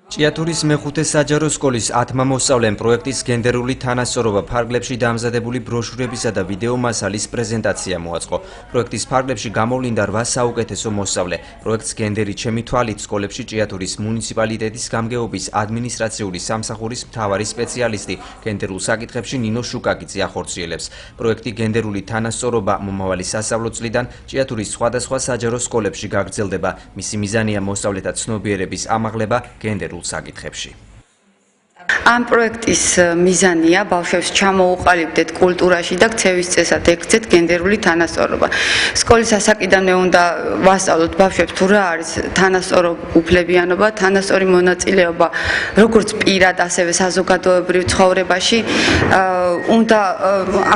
ჭიათურის მეხუთე საჯარო სკოლის 10 მოსწავლემ პროექტის გენდერული თანასწორობა ფარგლებში დამზადებული ბროშურებისა და ვიდეო მასალის პრეზენტაცია მოაწყო. პროექტის ფარგლებში გამოვლინდა 8 საუკეთესო მოსწავლე. პროექტს გენდერი ჩემი თვალით სკოლებში ჭიათურის მუნიციპალიტეტის გამგეობის ადმინისტრაციული სამსახურის მთავარი სპეციალისტი გენდერულ საკითხებში ნინო შუკაკიძე ახორციელებს. პროექტი გენდერული თანასწორობა მომავალი სასწავლო წლიდან ჭიათურის სხვადასხვა საჯარო სკოლებში გაგრძელდება. მისი მიზანია მოსწავლეთა ცნობიერების ამაღლება გენდერულ საკითხებში. Ამ პროექტის მიზანია ბავშვებს ჩამოუყალიბდეთ კულტურაში და ქცევის წესად ეკცეთ გენდერული თანასწორობა. სკოლის ასაკიდანვე უნდა ვასწავლოთ ბავშვებს თუ რა არის თანასწორო უფლებიანობა, თანასწორი მონაწილეობა როგორც პირად, ასევე საზოგადოებრივ ცხოვრებაში. უნდა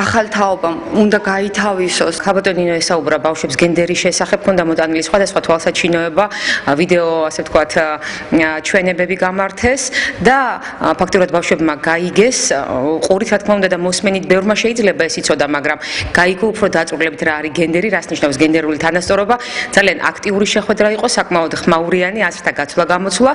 ახალ თაობამ უნდა გაითავისოს. ხაბატონი ნინო ესაუბრა ბავშვებს გენდერის შესახებ, ქონდა მოტანილი სხვადასხვა თვალსაჩინოება, ვიდეო ასე ვთქვათ, ჩვენებები გამართეს და ფაქტობრივად ბავშვებმა გაიგეს ყურით რა თქმა უნდა და მოსმენით ბევრმა შეიძლება ეს იცოდა, მაგრამ გაიგო უფრო დაწვრილებით რა არის გენდერი, რას ნიშნავს გენდერული თანასწორობა. ძალიან აქტიური შეხვედრა იყო, საკმაოდ ხმაურიანი, აზრთა გაცვლა გამოცვლა.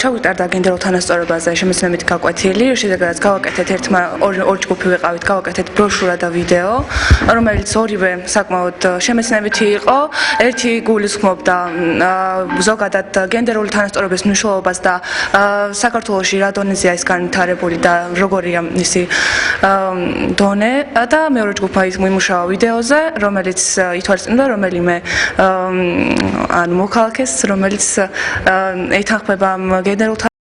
ჩავიტარდა გენდერულ თანასწორობაზე შემეცნებით გაკვეთილი, შედეგადაც გავაკეთეთ ორი ჯგუფი ვიყავით, გავაკეთეთ ბროშურა და ვიდეო, რომელიც ორივე საკმაოდ შემეცნებითი იყო. ერთი გულისხმობდა ზოგადად გენდერული თანასწორობის მნიშვნელობას და საქართველოში რა დონეზეა ის განვითარებული და როგორია მისი დონე და მეორე ჯგუფმა იმუშავა ვიდეოზე, რომელიც ითვალისწინებდა რომელიმე მოქალაქეს, რომელიც ეთანხმება გენდერულ